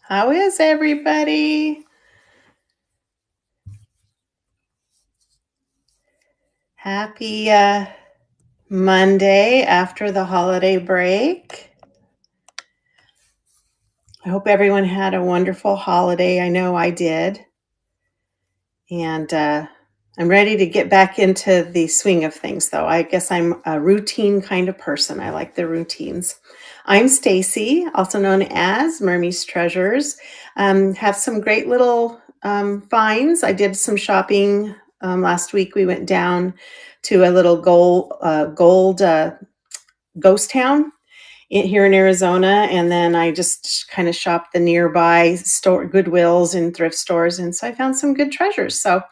How is everybody? Happy Monday after the holiday break. I hope everyone had a wonderful holiday. I know I did. And I'm ready to get back into the swing of things, though. I guess I'm a routine kind of person. I like the routines. I'm Stacy, also known as Mermie's Treasures. Have some great little finds. I did some shopping last week. We went down to a little gold ghost town here in Arizona, and then I just kind of shopped the nearby store, Goodwills and thrift stores, and so I found some good treasures. So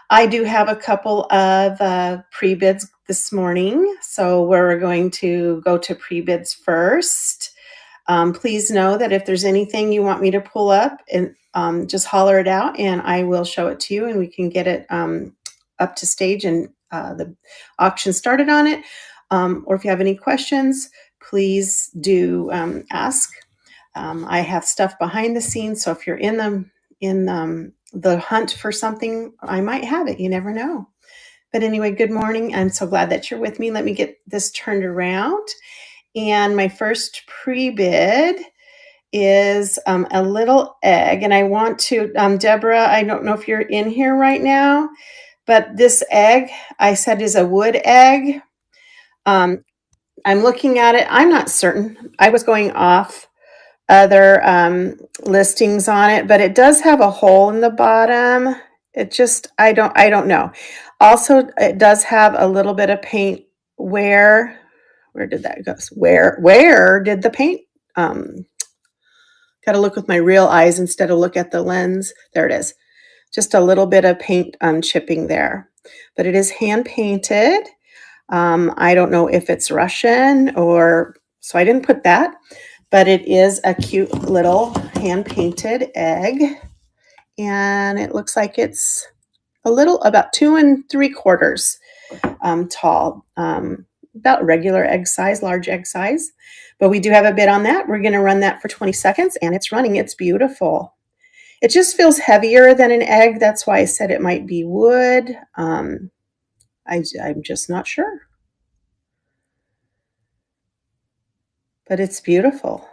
I do have a couple of pre-bids this morning, so we're going to go to pre-bids first. Please know that if there's anything you want me to pull up, and just holler it out, and I will show it to you, and we can get it up to stage and the auction started on it. Or if you have any questions, please do ask. I have stuff behind the scenes, so if you're in the hunt for something, I might have it. You never know. But anyway, good morning. I'm so glad that you're with me. Let me get this turned around. And my first pre-bid is a little egg. And I want to, Deborah, I don't know if you're in here right now, but this egg, I said, is a wood egg. I'm looking at it. I'm not certain. I was going off other listings on it, but it does have a hole in the bottom. I don't know. Also, it does have a little bit of paint. Where did that go? Where did the paint? Got to look with my real eyes instead of look at the lens. There it is. Just a little bit of paint chipping there, but it is hand painted. I don't know if it's Russian so I didn't put that, but it is a cute little hand painted egg. And it looks like it's about 2 3/4 tall, about regular egg size, large egg size. But we do have a bid on that. We're going to run that for 20 seconds, and it's running. It's beautiful. It just feels heavier than an egg. That's why I said it might be wood. I'm just not sure. But it's beautiful.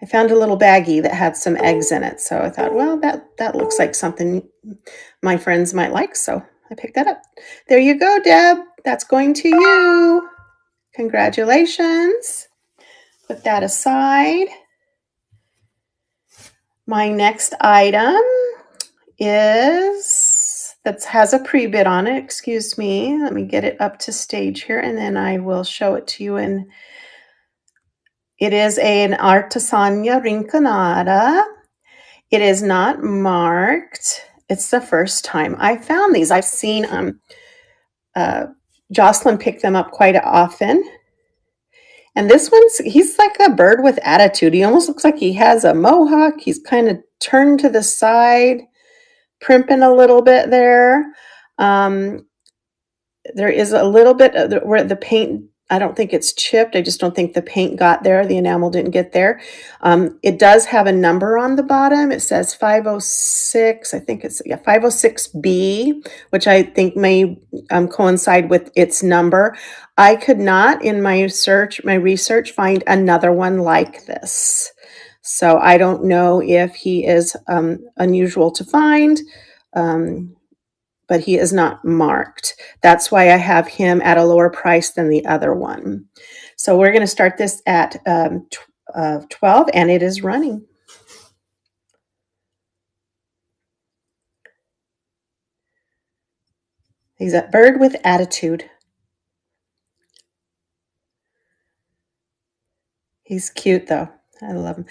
I found a little baggie that had some eggs in it. So I thought, well, that looks like something my friends might like. So I picked that up. There you go, Deb. That's going to you. Congratulations. Put that aside. My next item has a pre-bid on it. Excuse me. Let me get it up to stage here, and then I will show it to you. It is an Artesania Rinconada. It is not marked. It's the first time I found these. I've seen Jocelyn pick them up quite often. And this he's like a bird with attitude. He almost looks like he has a mohawk. He's kind of turned to the side, primping a little bit there. There is a little bit where the paint, I don't think it's chipped. I just don't think the paint got there. The enamel didn't get there. It does have a number on the bottom. It says 506. I think it's 506B, which I think may coincide with its number. I could not, in my research, find another one like this. So I don't know if he is unusual to find. But he is not marked. That's why I have him at a lower price than the other one. So we're going to start this at 12, and it is running. He's a bird with attitude. He's cute, though. I love him.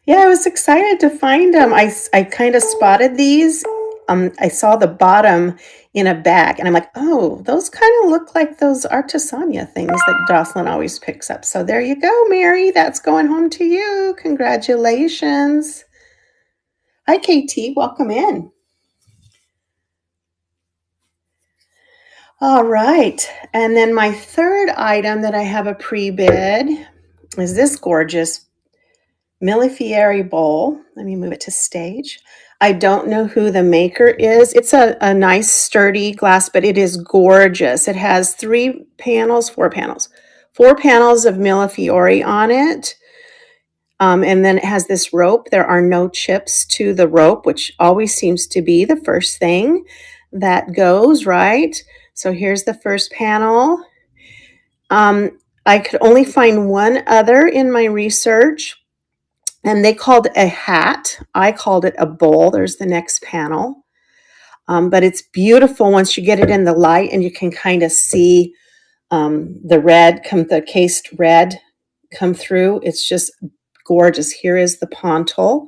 Yeah, I was excited to find him. I kind of spotted these. I saw the bottom in a bag, and I'm like, oh, those kind of look like those Artesania things that Jocelyn always picks up. So there you go, Mary. That's going home to you. Congratulations. Hi, KT. Welcome in. All right. And then my third item that I have a pre-bid is this gorgeous Millefiori bowl. Let me move it to stage. I don't know who the maker is. It's a nice sturdy glass, but it is gorgeous. It has four panels of Millefiori on it. And then it has this rope. There are no chips to the rope, which always seems to be the first thing that goes, right? So here's the first panel. I could only find one other in my research, and they called it a hat. I called it a bowl. There's the next panel. But it's beautiful once you get it in the light and you can kind of see the cased red come through. It's just gorgeous. Here is the pontal,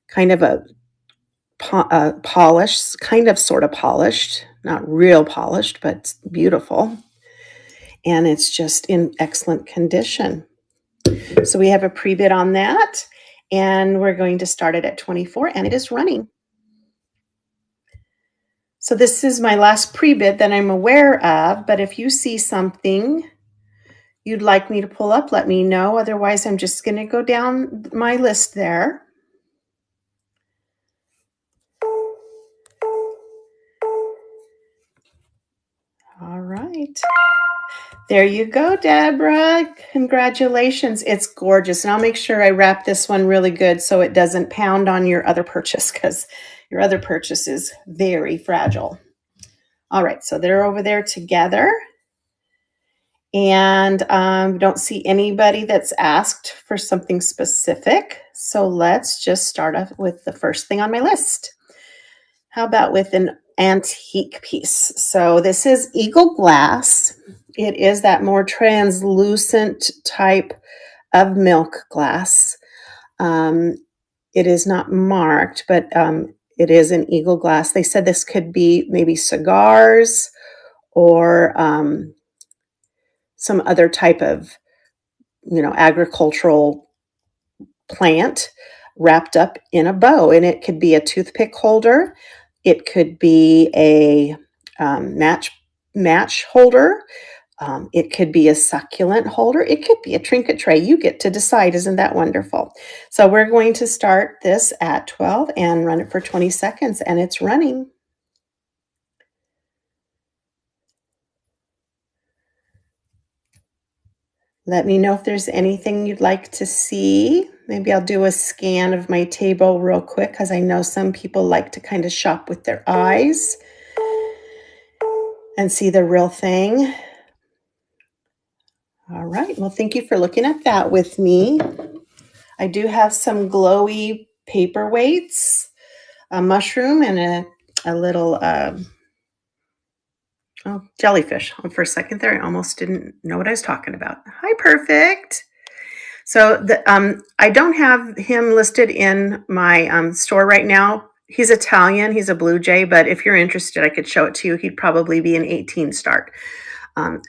kind of a polished, kind of sort of polished, not real polished, but beautiful. And it's just in excellent condition. So we have a pre-bid on that, and we're going to start it at 24, and it is running. So this is my last pre-bid that I'm aware of, but if you see something you'd like me to pull up, let me know. Otherwise, I'm just going to go down my list there. All right. There you go, Deborah. Congratulations. It's gorgeous. And I'll make sure I wrap this one really good so it doesn't pound on your other purchase, because your other purchase is very fragile. All right, so they're over there together. And don't see anybody that's asked for something specific. So let's just start off with the first thing on my list. How about with an antique piece? So this is Eagle glass. It is that more translucent type of milk glass. It is not marked, but it is an Eagle glass. They said this could be maybe cigars or some other type of, agricultural plant wrapped up in a bow. And it could be a toothpick holder. It could be a match holder. It could be a succulent holder. It could be a trinket tray. You get to decide. Isn't that wonderful? So we're going to start this at 12 and run it for 20 seconds, and it's running. Let me know if there's anything you'd like to see. Maybe I'll do a scan of my table real quick, because I know some people like to kind of shop with their eyes and see the real thing. All right. Well, thank you for looking at that with me. I do have some glowy paperweights, a mushroom, and a little jellyfish. For a second there, I almost didn't know what I was talking about. Hi, Perfect. So I don't have him listed in my store right now. He's Italian. He's a Blue Jay, but if you're interested, I could show it to you. He'd probably be an 18 start.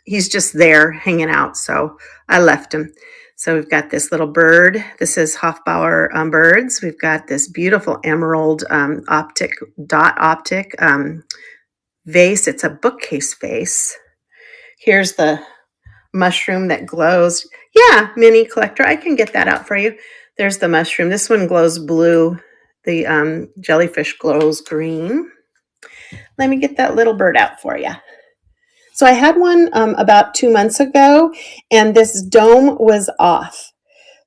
He's just there hanging out, so I left him. So we've got this little bird. This is Hofbauer birds. We've got this beautiful emerald optic vase. It's a bookcase vase. Here's the mushroom that glows. Yeah, mini collector. I can get that out for you. There's the mushroom. This one glows blue. The jellyfish glows green. Let me get that little bird out for you. So I had one about 2 months ago, and this dome was off.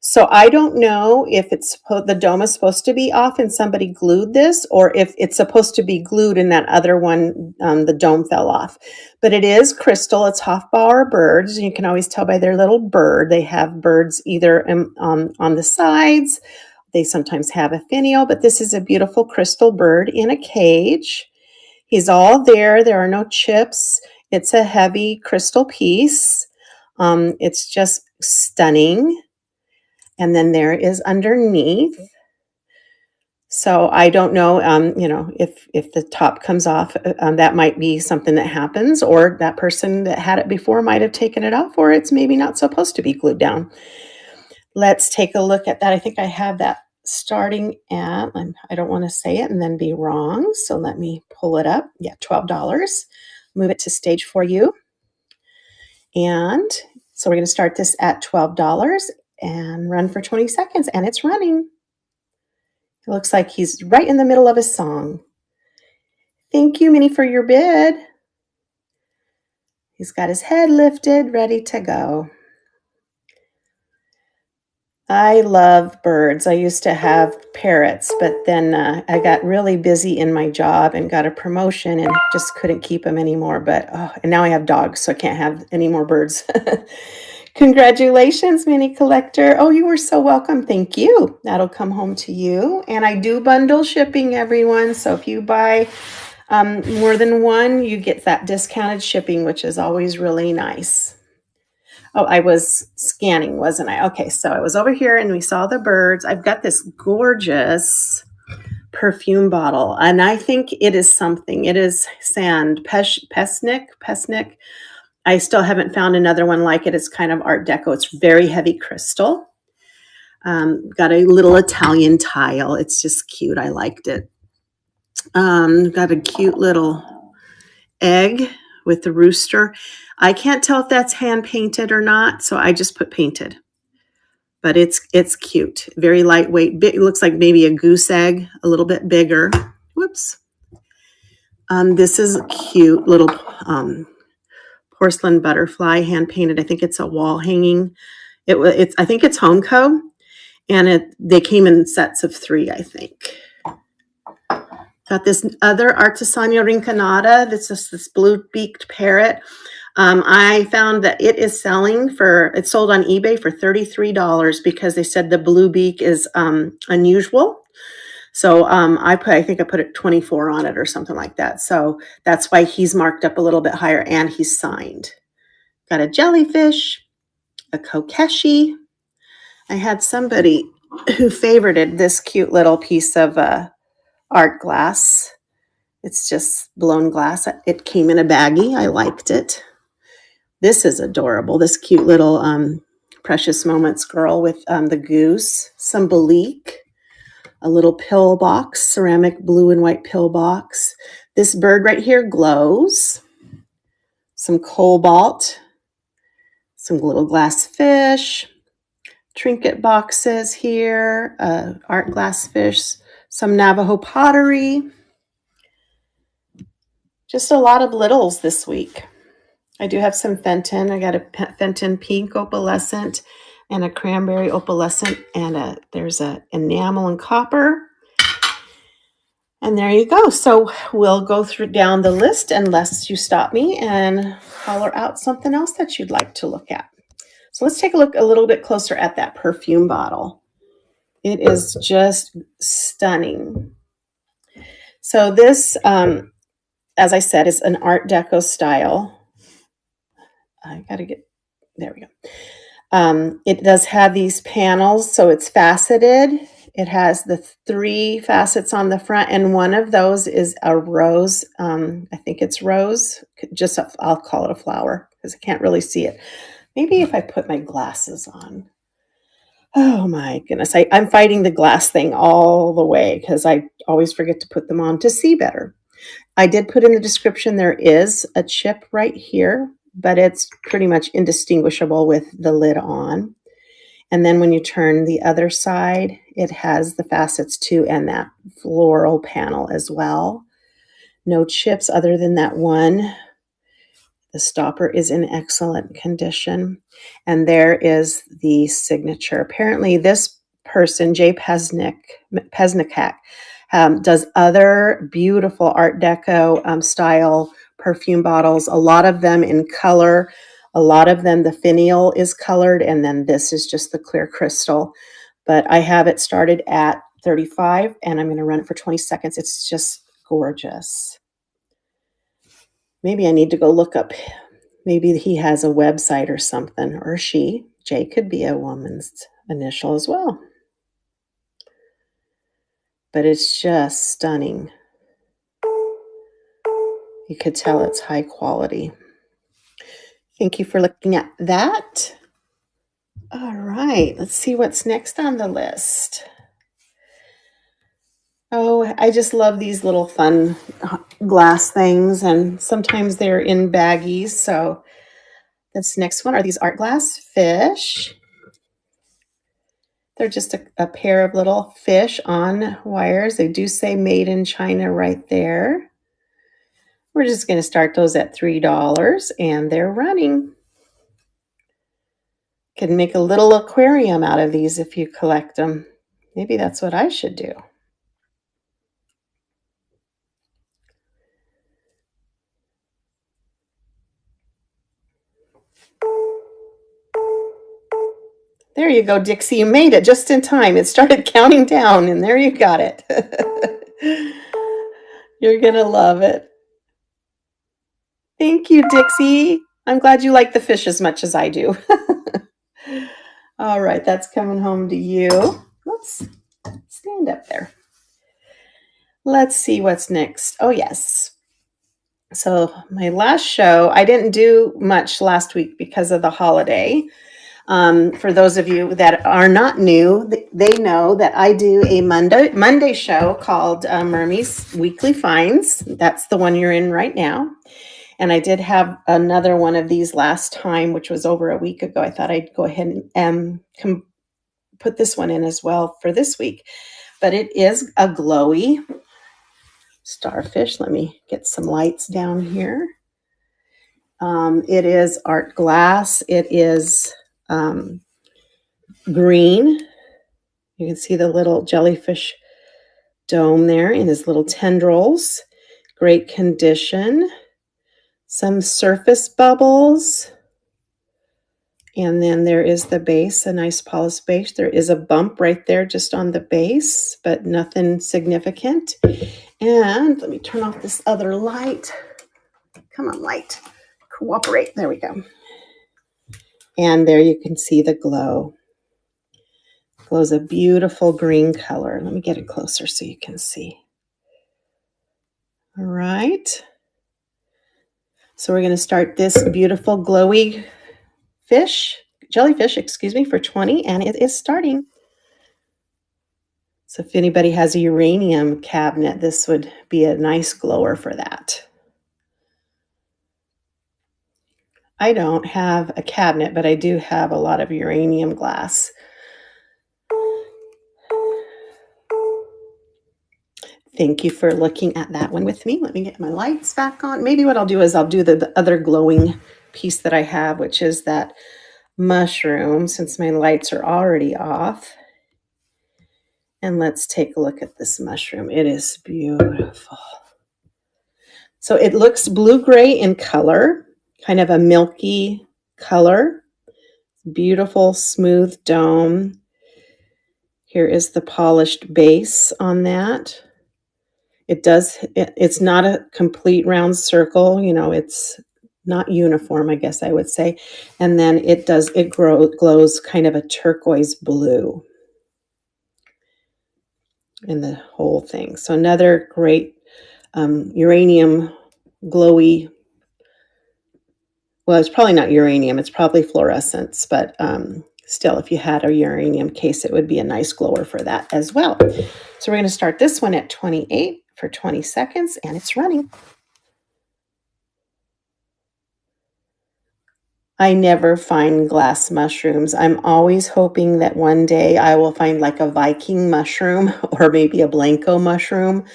So I don't know if the dome is supposed to be off and somebody glued this, or if it's supposed to be glued and that other one, the dome fell off. But it is crystal. It's Hofbauer birds. You can always tell by their little bird. They have birds either on the sides. They sometimes have a finial, but this is a beautiful crystal bird in a cage. He's all there. There are no chips. It's a heavy crystal piece. It's just stunning. And then there is underneath. So I don't know, if the top comes off, that might be something that happens, or that person that had it before might have taken it off, or it's maybe not supposed to be glued down. Let's take a look at that. I think I have that starting at, I don't want to say it and then be wrong. So let me pull it up. Yeah, $12. Move it to stage for you. And so we're going to start this at $12. and run for 20 seconds, and it's running. It looks like he's right in the middle of his song. Thank you, Minnie, for your bid. He's got his head lifted, ready to go. I love birds. I used to have parrots, but then I got really busy in my job and got a promotion and just couldn't keep them anymore. But and now I have dogs, so I can't have any more birds. Congratulations, Mini Collector. Oh, you were so welcome. Thank you. That'll come home to you. And I do bundle shipping, everyone. So if you buy more than one, you get that discounted shipping, which is always really nice. Oh, I was scanning, wasn't I? Okay, so I was over here and we saw the birds. I've got this gorgeous perfume bottle, and I think it is something. It is sand, Pesnik. I still haven't found another one like it. It's kind of Art Deco. It's very heavy crystal. Got a little Italian tile. It's just cute. I liked it. Got a cute little egg with the rooster. I can't tell if that's hand painted or not, so I just put painted. But it's cute. Very lightweight. It looks like maybe a goose egg, a little bit bigger. Whoops. This is a cute little porcelain butterfly, hand painted. I think it's a wall hanging. I think it's Homeco, and they came in sets of 3, I think. Got this other Artesano Rinconada. That's just this blue-beaked parrot. I found that it's sold on eBay for $33 because they said the blue beak is unusual. So I think I put it 24 on it or something like that. So that's why he's marked up a little bit higher and he's signed. Got a jellyfish, a Kokeshi. I had somebody who favorited this cute little piece of art glass. It's just blown glass. It came in a baggie. I liked it. This is adorable. This cute little Precious Moments girl with the goose, some Belique, a little pill box, ceramic blue and white pill box. This bird right here glows. Some cobalt, some little glass fish, trinket boxes here, art glass fish, some Navajo pottery. Just a lot of littles this week. I do have some Fenton. I got a Fenton pink opalescent and a cranberry opalescent, and there's a enamel and copper. And there you go. So we'll go down the list unless you stop me and holler out something else that you'd like to look at. So let's take a look a little bit closer at that perfume bottle. It is just stunning. So this, as I said, is an Art Deco style. There we go. It does have these panels, so it's faceted. It has the 3 facets on the front, and one of those is a rose. I think it's rose. I'll call it a flower because I can't really see it. Maybe if I put my glasses on. Oh my goodness. I'm fighting the glass thing all the way because I always forget to put them on to see better. I did put in the description there is a chip right here, but it's pretty much indistinguishable with the lid on. And then when you turn the other side, it has the facets too and that floral panel as well. No chips other than that one. The stopper is in excellent condition. And there is the signature. Apparently this person, Jay Pesnikak, does other beautiful Art Deco style perfume bottles, a lot of them in color, a lot of them the finial is colored, and then this is just the clear crystal. But I have it started at 35 and I'm going to run it for 20 seconds. It's just gorgeous. Maybe I need to go look up, maybe he has a website or something, or she. Jay could be a woman's initial as well. But it's just stunning. You could tell it's high quality. Thank you for looking at that. All right, let's see what's next on the list. Oh, I just love these little fun glass things, and sometimes they're in baggies. So this next one are these art glass fish. They're just a pair of little fish on wires. They do say made in China right there. We're just going to start those at $3 and they're running. Can make a little aquarium out of these if you collect them. Maybe that's what I should do. There you go, Dixie. You made it just in time. It started counting down, and there you got it. You're going to love it. Thank you, Dixie. I'm glad you like the fish as much as I do. All right, that's coming home to you. Let's stand up there. Let's see what's next. Oh, yes. So my last show, I didn't do much last week because of the holiday. For those of you that are not new, they know that I do a Monday show called Mermie's Weekly Finds. That's the one you're in right now. And I did have another one of these last time, which was over a week ago. I thought I'd go ahead and put this one in as well for this week. But it is a glowy starfish. Let me get some lights down here. It is art glass. It is green. You can see the little jellyfish dome there in his little tendrils. Great condition. Some surface bubbles. And then there is the base, a nice polished base. There is a bump right there just on the base, but nothing significant. And let me turn off this other light. Come on, light. Cooperate. There we go. And there you can see the glow. Glows a beautiful green color. Let me get it closer so you can see. All right. So we're going to start this beautiful glowy jellyfish, for 20, and it is starting. So if anybody has a uranium cabinet, this would be a nice glower for that. I don't have a cabinet, but I do have a lot of uranium glass. Thank you for looking at that one with me. Let me get my lights back on. Maybe what I'll do is I'll do the other glowing piece that I have, which is that mushroom, since my lights are already off. And let's take a look at this mushroom. It is beautiful. So it looks blue-gray in color, kind of a milky color. Beautiful, smooth dome. Here is the polished base on that. It's not a complete round circle, it's not uniform, I guess I would say. And then it glows kind of a turquoise blue in the whole thing. So another great uranium glowy. Well, it's probably not uranium, it's probably fluorescence, but still, if you had a uranium case, it would be a nice glower for that as well. So we're going to start this one at 28 for 20 seconds, and it's running. I never find glass mushrooms. I'm always hoping that one day I will find like a Viking mushroom or maybe a Blanco mushroom,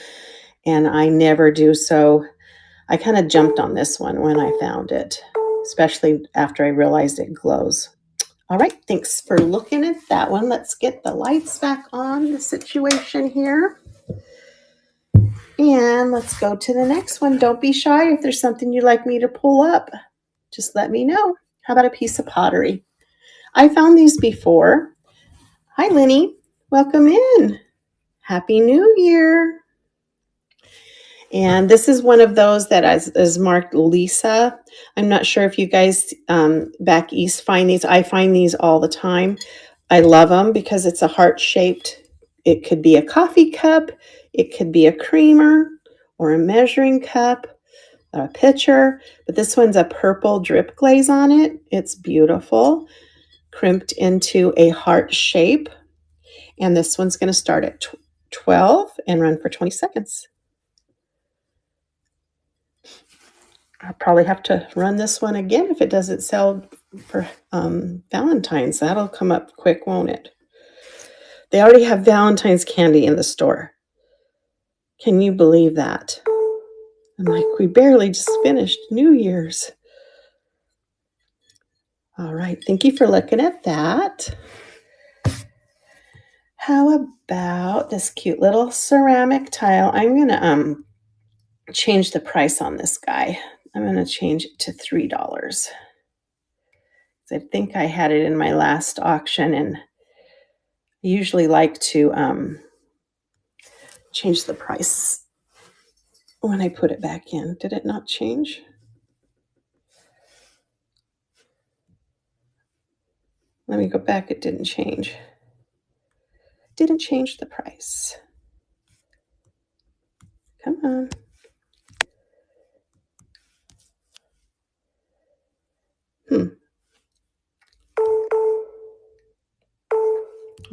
and I never do so. I kind of jumped on this one when I found it, especially after I realized it glows. All right, thanks for looking at that one. Let's get the lights back on the situation here. And let's go to the next one. Don't be shy. If there's something you'd like me to pull up, just let me know. How about a piece of pottery? I found these before. Hi, Lenny. Welcome in. Happy New Year. And this is one of those that is marked Lisa. I'm not sure if you guys back east find these. I find these all the time. I love them because it's a heart-shaped. It could be a coffee cup. It could be a creamer or a measuring cup, or a pitcher. But this one's a purple drip glaze on it. It's beautiful, crimped into a heart shape. And this one's going to start at 12 and run for 20 seconds. I'll probably have to run this one again if it doesn't sell for Valentine's. That'll come up quick, won't it? They already have Valentine's candy in the store. Can you believe that? I'm like, we barely just finished New Year's. All right, thank you for looking at that. How about this cute little ceramic tile? I'm gonna change the price on this guy. I'm gonna change it to $3. I think I had it in my last auction, and I usually like to change the price when I put it back in. Did it not change? Let me go back. It didn't change. Didn't change the price. Come on.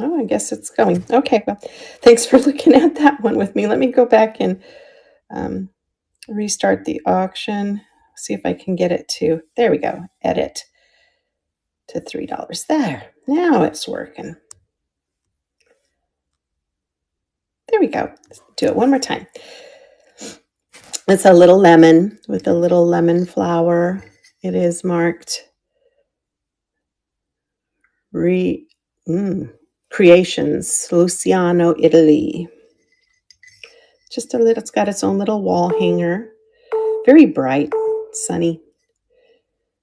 Oh, I guess it's going. Okay, well, thanks for looking at that one with me. Let me go back and restart the auction. See if I can get it to, there we go, edit to $3. There, now it's working. There we go. Let's do it one more time. It's a little lemon with a little lemon flower. It is marked Creations, Luciano, Italy. Just a little, it's got its own little wall hanger. Very bright, sunny.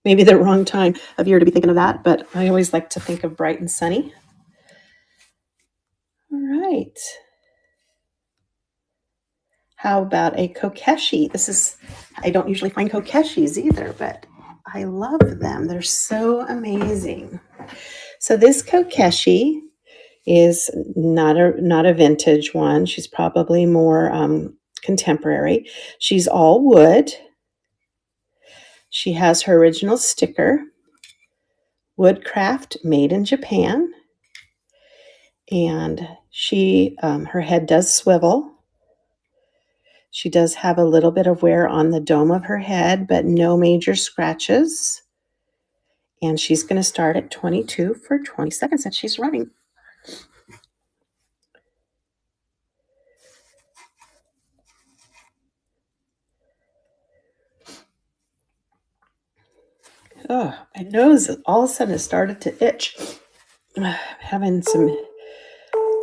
Maybe the wrong time of year to be thinking of that, but I always like to think of bright and sunny. All right. How about a Kokeshi? I don't usually find Kokeshis either, but I love them. They're so amazing. So this Kokeshi is not a vintage one. She's probably more contemporary. She's all wood. She has her original sticker, woodcraft made in Japan. And her head does swivel. She does have a little bit of wear on the dome of her head, but no major scratches. And she's going to start at 22 for 20 seconds, and she's running. Oh, my nose all of a sudden has started to itch. Having some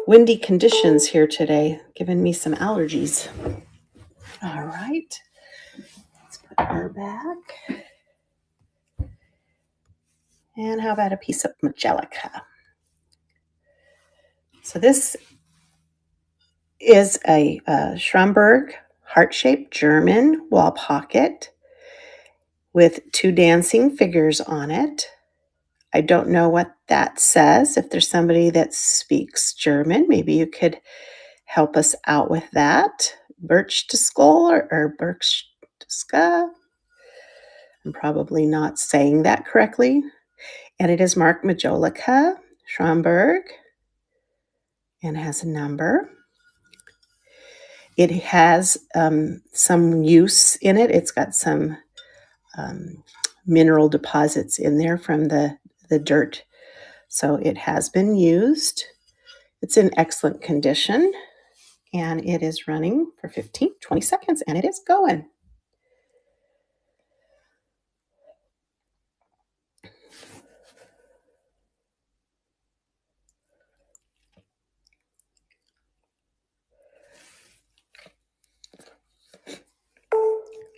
windy conditions here today, giving me some allergies. All right, let's put her back. And how about a piece of Majelica? So this is a Schramberg heart-shaped German wall pocket with 2 dancing figures on it. I don't know what that says. If there's somebody that speaks German, maybe you could help us out with that. Birchskull or Birchska. I'm probably not saying that correctly. And it is marked Majolica, Schramberg, and has a number. It has some use in it. It's got some mineral deposits in there from the dirt. So it has been used. It's in excellent condition. And it is running for 20 seconds, and it is going.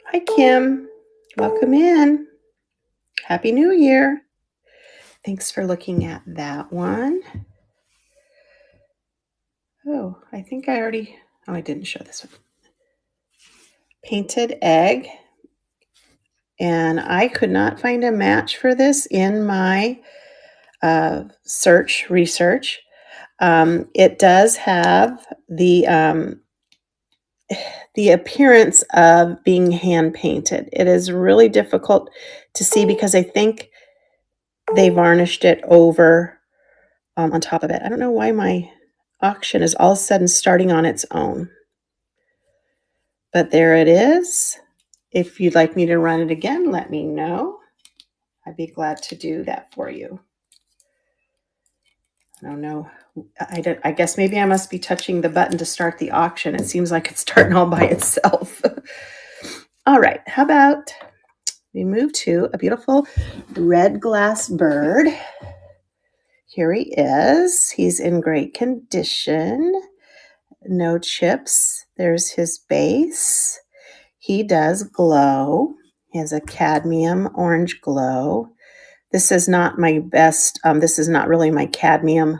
Hi, Kim. Welcome in. Happy New Year. Thanks for looking at that one. Oh, I think I didn't show this one. Painted egg. And I could not find a match for this in my research. It does have the appearance of being hand painted. It is really difficult to see because I think they varnished it over on top of it. I don't know why my auction is all of a sudden starting on its own. But there it is. If you'd like me to run it again, let me know. I'd be glad to do that for you. I don't know I guess maybe I must be touching the button to start the auction. It seems like it's starting all by itself. All right, how about we move to a beautiful red glass bird. Here he is. He's in great condition. No chips. There's his base. He does glow. He has a cadmium orange glow. This is not my best. This is not really my cadmium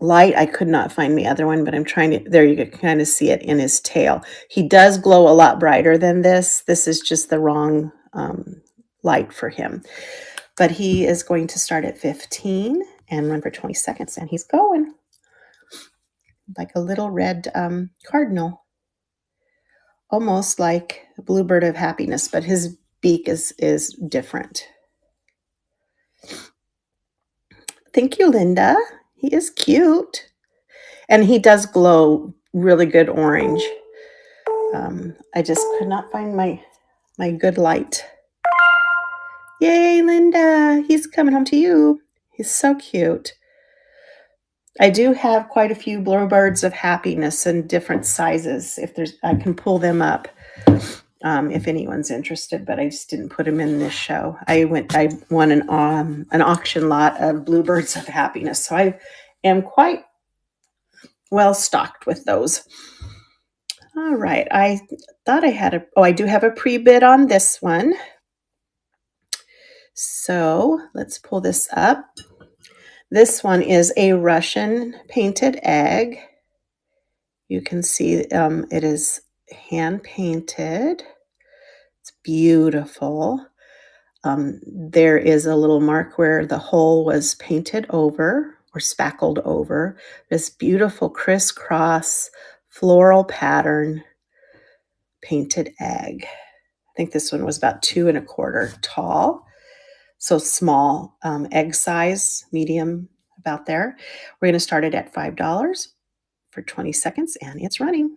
light. I could not find the other one, but I'm trying to, there you can kind of see it in his tail. He does glow a lot brighter than this. This is just the wrong light for him. But he is going to start at 15 and run for 20 seconds. And he's going like a little red cardinal, almost like a bluebird of happiness, but his beak is different. Thank you, Linda. He is cute. And he does glow really good orange. I just could not find my good light. Yay, Linda. He's coming home to you. He's so cute. I do have quite a few bluebirds of happiness in different sizes. I can pull them up if anyone's interested, but I just didn't put them in this show. I won an auction lot of bluebirds of happiness, so I am quite well stocked with those. All right, I thought I had I do have a pre-bid on this one. So let's pull this up. This one is a Russian painted egg. You can see it is hand painted. It's beautiful. There is a little mark where the hole was painted over or spackled over. This beautiful crisscross floral pattern painted egg. I think this one was about 2 1/4 tall. So small, egg size, medium, about there. We're going to start it at $5 for 20 seconds, and it's running.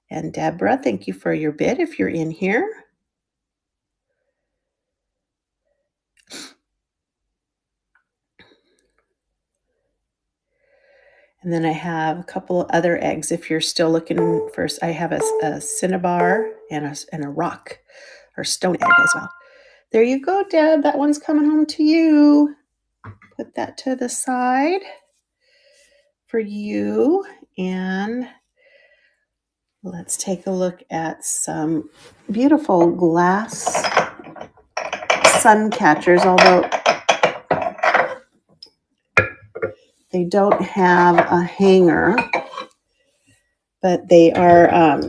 And Deborah, thank you for your bid if you're in here. And then I have a couple of other eggs if you're still looking for. I have a cinnabar and a rock or stone egg as well. There you go, Deb. That one's coming home to you. Put that to the side for you. And let's take a look at some beautiful glass sun catchers, although they don't have a hanger, but they are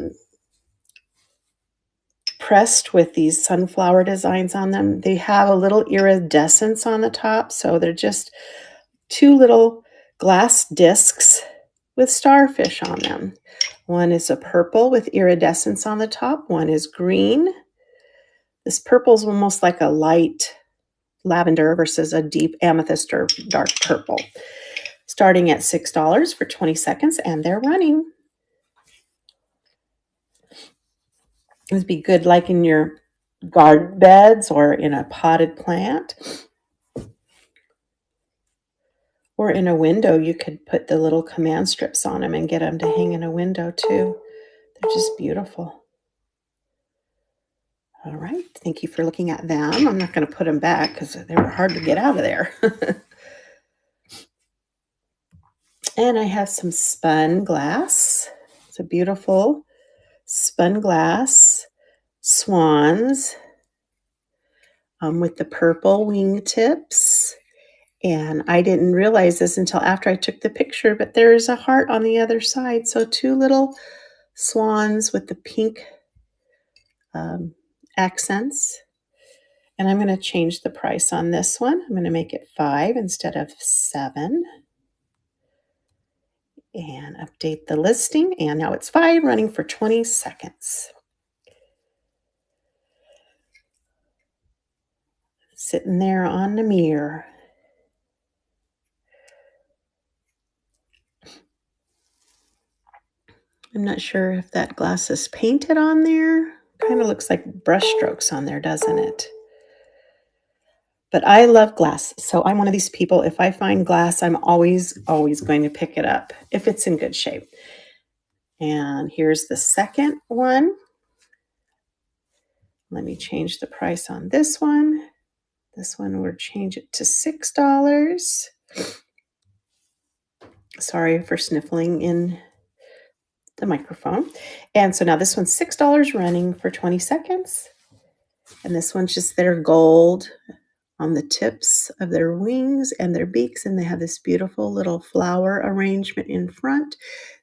pressed with these sunflower designs on them. They have a little iridescence on the top, so they're just 2 little glass discs with starfish on them. One is a purple with iridescence on the top. One is green. This purple is almost like a light lavender versus a deep amethyst or dark purple. Starting at $6 for 20 seconds, and they're running. It would be good like in your garden beds or in a potted plant. Or in a window, you could put the little command strips on them and get them to hang in a window too. They're just beautiful. All right, thank you for looking at them. I'm not going to put them back because they were hard to get out of there. And I have some spun glass. It's a beautiful spun glass swans with the purple wingtips. And I didn't realize this until after I took the picture, but there's a heart on the other side. So 2 little swans with the pink accents. And I'm going to change the price on this one. I'm going to make it $5 instead of $7. And update the listing. And now it's $5, running for 20 seconds. Sitting there on the mirror. I'm not sure if that glass is painted on there. Kind of looks like brush strokes on there, doesn't it? But I love glass. So I'm one of these people, if I find glass, I'm always going to pick it up if it's in good shape. And here's the second one. Let me change the price on this one. This one, we'll change it to $6. Sorry for sniffling in the microphone. And so now this one's $6 running for 20 seconds. And this one's just their gold on the tips of their wings and their beaks. And they have this beautiful little flower arrangement in front.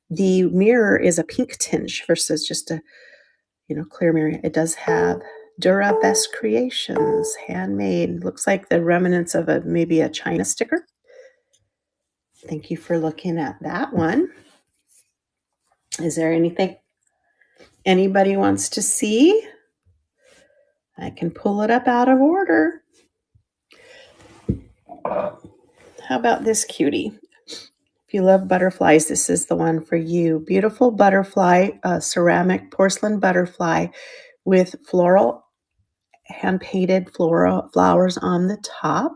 The mirror is a pink tinge versus just a, clear mirror. It does have Durabest Creations, handmade. Looks like the remnants of maybe a China sticker. Thank you for looking at that one. Is there anything anybody wants to see? I can pull it up out of order. How about this cutie? If you love butterflies, this is the one for you. Beautiful butterfly, ceramic porcelain butterfly with floral, hand-painted flowers on the top.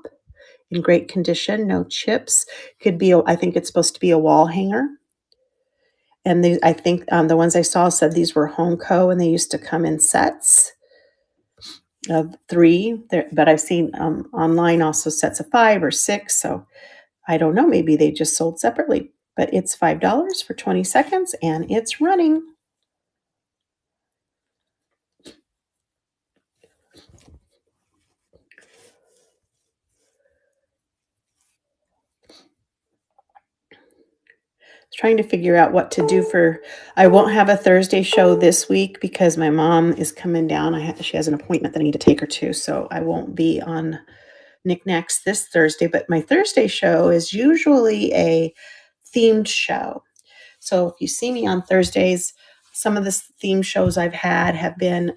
In great condition, no chips. Could be, I think it's supposed to be a wall hanger. And I think the ones I saw said these were Homeco, and they used to come in sets of 3. But I've seen online also sets of 5 or 6. So I don't know. Maybe they just sold separately. But it's $5 for 20 seconds, and it's running. Trying to figure out what to do I won't have a Thursday show this week because my mom is coming down. She has an appointment that I need to take her to, so I won't be on Knickknacks this Thursday. But my Thursday show is usually a themed show. So if you see me on Thursdays, some of the theme shows I've had have been,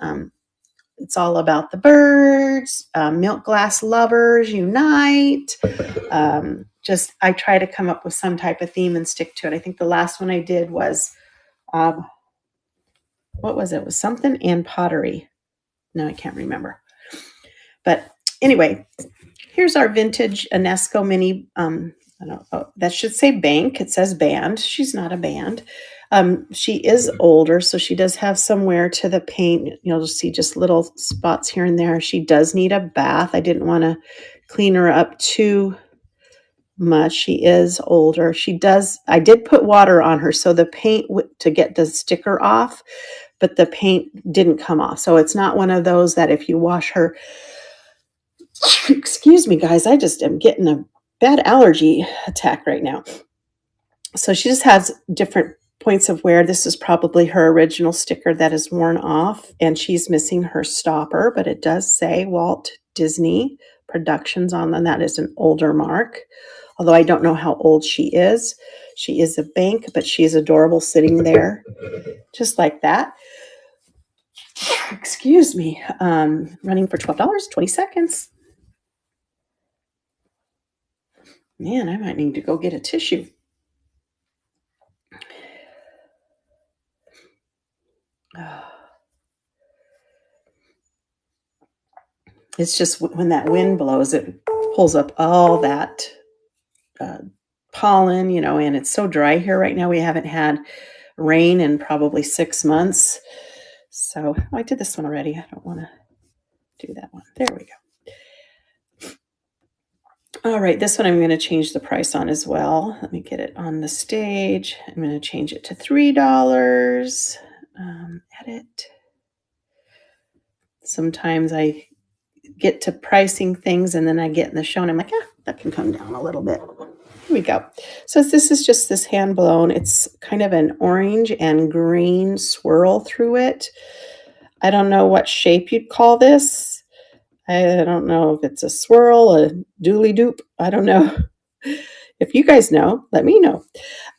it's all about the birds, milk glass lovers unite. I try to come up with some type of theme and stick to it. I think the last one I did was, what was it? It was something and pottery. No, I can't remember. But anyway, here's our vintage Inesco mini. That should say bank. It says band. She's not a band. She is older, so she does have some wear to the paint. You'll just see just little spots here and there. She does need a bath. I didn't want to clean her up too much. She is older. I did put water on her, so the paint to get the sticker off, but the paint didn't come off. So it's not one of those that if you wash her, excuse me, guys, I just am getting a bad allergy attack right now. So she just has different points of wear. This is probably her original sticker that is worn off, and she's missing her stopper, but it does say Walt Disney Productions on them. That is an older mark, although I don't know how old she is. She is a bank, but she is adorable sitting there just like that. Excuse me. Running for $12, 20 seconds. Man, I might need to go get a tissue. It's just when that wind blows, it pulls up all that pollen, and it's so dry here right now. We haven't had rain in probably 6 months. So I did this one already. I don't want to do that one. There we go. All right, this one I'm going to change the price on as well. Let me get it on the stage. I'm going to change it to $3. Edit. Sometimes I get to pricing things and then I get in the show and I'm like, that can come down a little bit. Here we go. So this is just this hand blown. It's kind of an orange and green swirl through it. I don't know what shape you'd call this. I don't know if it's a swirl, a dooley doop. I don't know. If you guys know, let me know.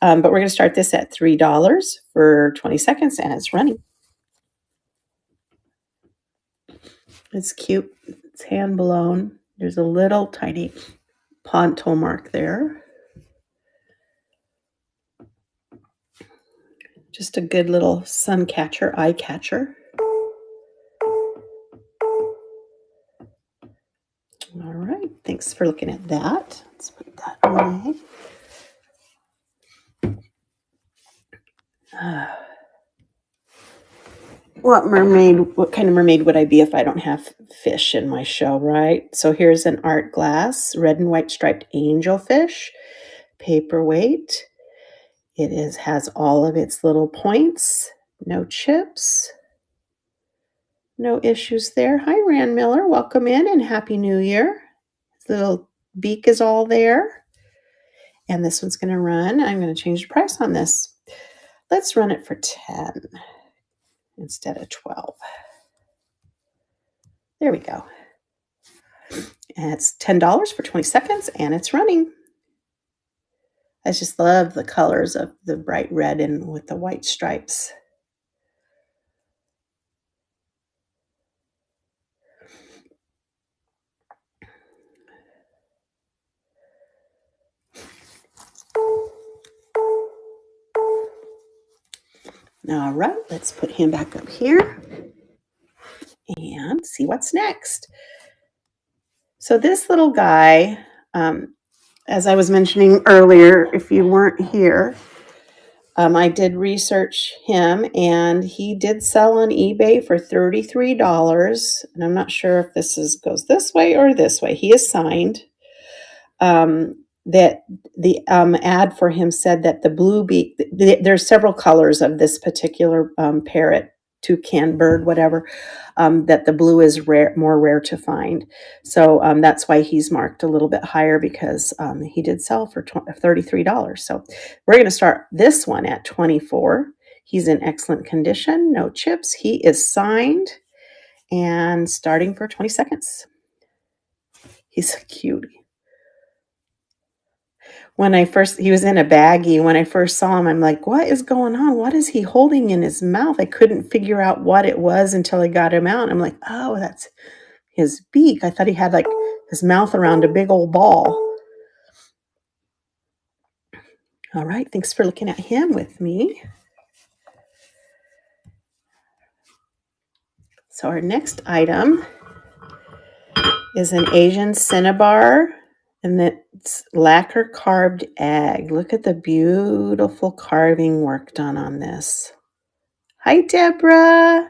But we're going to start this at $3 for 20 seconds, and it's running. It's cute. It's hand blown. There's a little tiny ponto mark there. Just a good little sun catcher, eye catcher. All right. Thanks for looking at that. Let's put that away. What kind of mermaid would I be if I don't have fish in my show, right? So here's an art glass, red and white striped angelfish, paperweight. Has all of its little points, no chips, no issues there. Hi, Rand Miller. Welcome in and Happy New Year. His little beak is all there. And this one's going to run. I'm going to change the price on this. Let's run it for 10 instead of 12. There we go. And it's $10 for 20 seconds, and it's running. I just love the colors of the bright red and with the white stripes. All right, let's put him back up here and see what's next. So this little guy, as I was mentioning earlier, if you weren't here, I did research him, and he did sell on eBay for $33. And I'm not sure if this goes this way or this way. He is signed. That the ad for him said that the blue beak, there's several colors of this particular parrot, toucan, bird, whatever, that the blue is more rare to find. So that's why he's marked a little bit higher, because he did sell for $33. So we're going to start this one at $24. He's in excellent condition, no chips. He is signed and starting for 20 seconds. He's so cute. He was in a baggie. When I first saw him, I'm like, what is going on? What is he holding in his mouth? I couldn't figure out what it was until I got him out. I'm like, oh, that's his beak. I thought he had like his mouth around a big old ball. All right, thanks for looking at him with me. So our next item is an Asian cinnabar, and it's lacquer carved egg. Look at the beautiful carving work done on this. Hi, Deborah.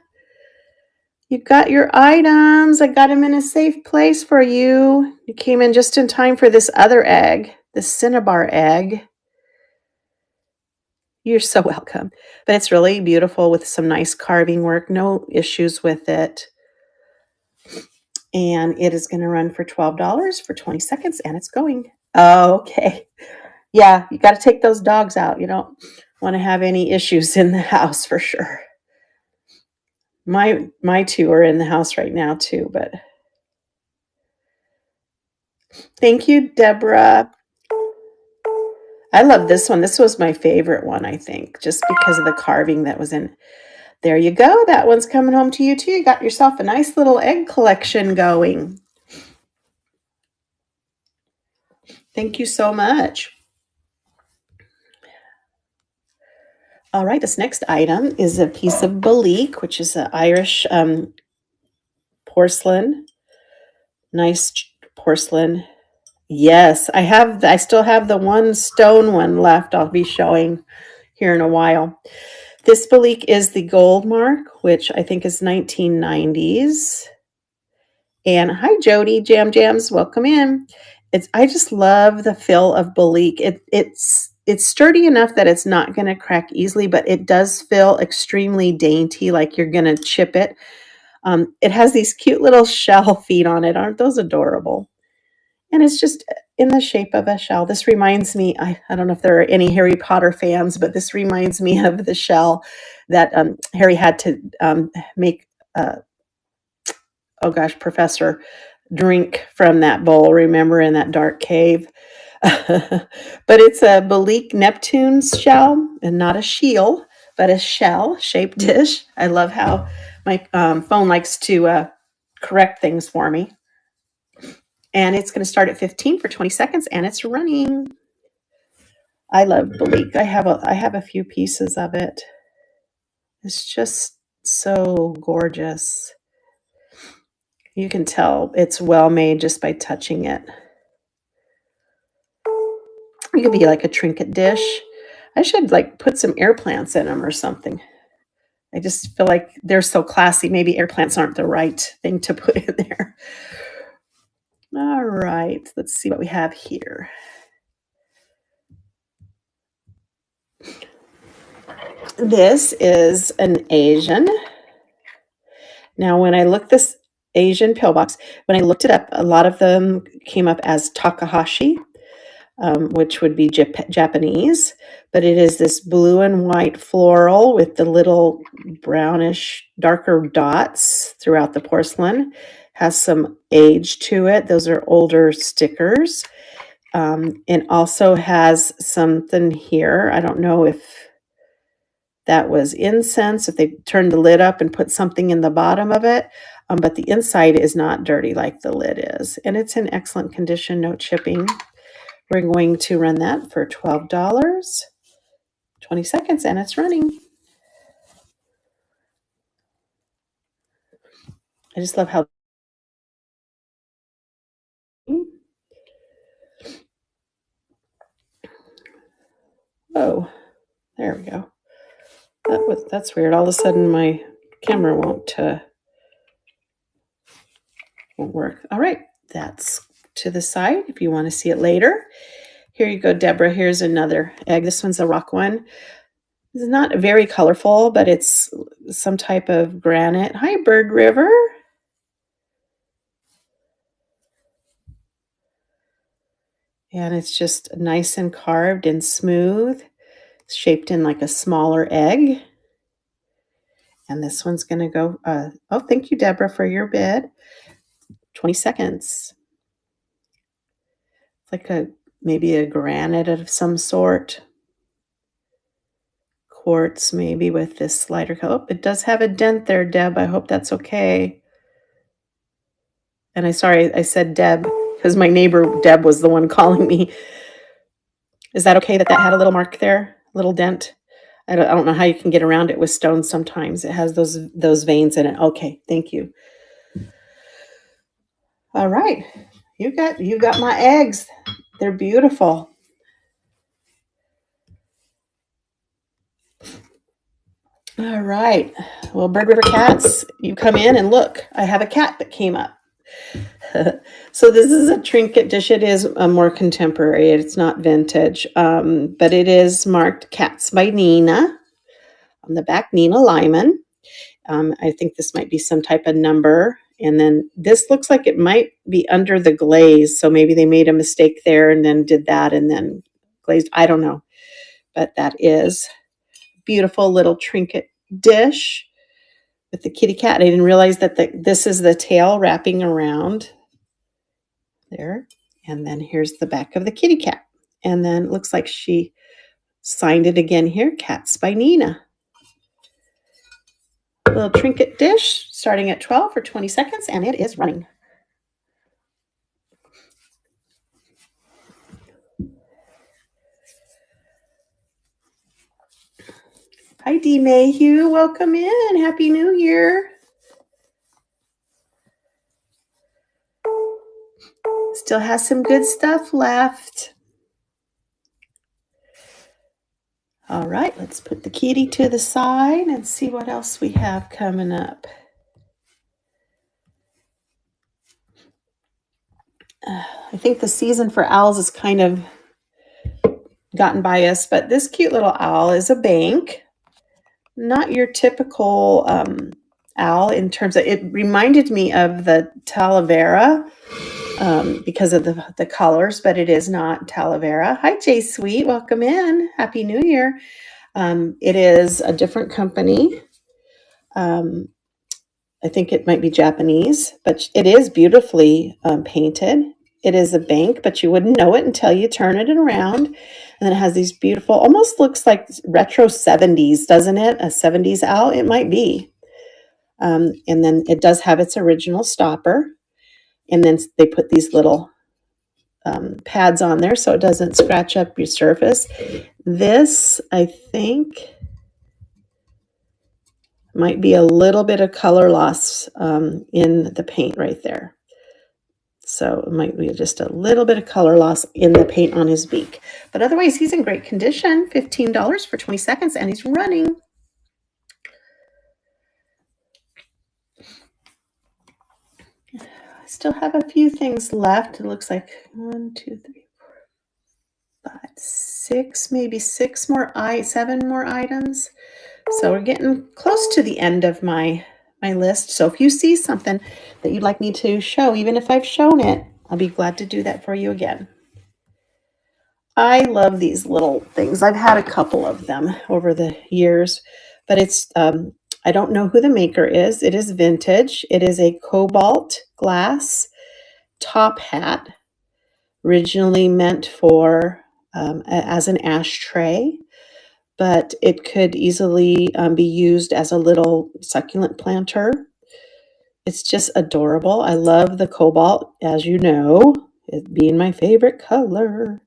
You got your items. I got them in a safe place for you. You came in just in time for this other egg, the cinnabar egg. You're so welcome. But it's really beautiful with some nice carving work. No issues with it. And it is going to run for $12 for 20 seconds, and it's going. Okay. Yeah, you got to take those dogs out. You don't want to have any issues in the house for sure. My two are in the house right now too, but thank you, Deborah. I love this one. This was my favorite one, I think, just because of the carving that was in. There you go. That one's coming home to you too. You got yourself a nice little egg collection going. Thank you so much. All right, this next item is a piece of Balik, which is an Irish porcelain. Nice porcelain. Yes, I still have the one stone one left I'll be showing here in a while. This Balik is the gold mark, which I think is 1990s. And hi, Jody, Jams, welcome in. I just love the feel of Balik. It's sturdy enough that it's not going to crack easily, but it does feel extremely dainty, like you're going to chip it. It has these cute little shell feet on it. Aren't those adorable? And it's just in the shape of a shell. This reminds me, I don't know if there are any Harry Potter fans, but this reminds me of the shell that Harry had to make, Professor drink from that bowl, remember, in that dark cave? But it's a Balik Neptune's shell, and not a shield, but a shell-shaped dish. I love how my phone likes to correct things for me. And it's going to start at 15 for 20 seconds, and it's running. I love Balik. I have a few pieces of it. It's just so gorgeous. You can tell it's well made just by touching it. It could be like a trinket dish. I should like put some air plants in them or something. I just feel like they're so classy. Maybe air plants aren't the right thing to put in there. All right, let's see what we have here. This is an Asian. Now, when I looked this Asian pillbox, when I looked it up, a lot of them came up as Takahashi, which would be Japanese, but it is this blue and white floral with the little brownish, darker dots throughout the porcelain. Has some age to it. Those are older stickers. And also has something here. I don't know if that was incense, if they turned the lid up and put something in the bottom of it. But the inside is not dirty like the lid is. And it's in excellent condition, no chipping. We're going to run that for $12, 20 seconds, and it's running. I just love how. Oh, there we go. That's weird. All of a sudden, my camera won't work. All right, that's to the side if you want to see it later. Here you go, Deborah. Here's another egg. This one's a rock one. It's not very colorful, but it's some type of granite. Hi, Bird River. And it's just nice and carved and smooth. It's shaped in like a smaller egg. And this one's going to go, oh, thank you, Deborah, for your bid. 20 seconds. It's like maybe a granite of some sort. Quartz maybe with this lighter color. Oh, it does have a dent there, Deb. I hope that's okay. And I said Deb because my neighbor Deb was the one calling me. Is that okay that had a little mark there, a little dent? I don't know how you can get around it with stones sometimes. It has those veins in it. Okay, thank you. All right, you got my eggs. They're beautiful. All right. Well, Bird River Cats, you come in and look. I have a cat that came up. So this is a trinket dish. It is more contemporary. It's not vintage, but it is marked Cats by Nina. On the back, Nina Lyman. I think this might be some type of number. And then this looks like it might be under the glaze. So maybe they made a mistake there and then did that and then glazed. I don't know. But that is a beautiful little trinket dish with the kitty cat. I didn't realize that this is the tail wrapping around there. And then here's the back of the kitty cat. And then it looks like she signed it again here, Cats by Nina. A little trinket dish starting at 12 for 20 seconds, and it is running. Hi, Dee Mayhew. Welcome in. Happy New Year. Still has some good stuff left. All right, let's put the kitty to the side and see what else we have coming up. I think the season for owls is kind of gotten by us, but this cute little owl is a bank. Not your typical owl in terms of, it reminded me of the Talavera because of the colors, but it is not Talavera. Hi, Jay Sweet. Welcome in. Happy New Year. It is a different company. I think it might be Japanese, but it is beautifully painted. It is a bank, but you wouldn't know it until you turn it around. And then it has these beautiful, almost looks like retro 70s, doesn't it? A 70s owl, it might be. And then it does have its original stopper. And then they put these little pads on there so it doesn't scratch up your surface. This, I think, might be a little bit of color loss in the paint right there. So it might be just a little bit of color loss in the paint on his beak. But otherwise, he's in great condition. $15 for 20 seconds, and he's running. I still have a few things left. It looks like 1, 2, 3, 4, 5, 6, maybe 7 more items. So we're getting close to the end of my list. So if you see something that you'd like me to show, even if I've shown it, I'll be glad to do that for you again. I love these little things. I've had a couple of them over the years, but it's, I don't know who the maker is. It is vintage. It is a cobalt glass top hat, originally meant for as an ashtray, but it could easily be used as a little succulent planter. It's just adorable. I love the cobalt, as you know, it being my favorite color.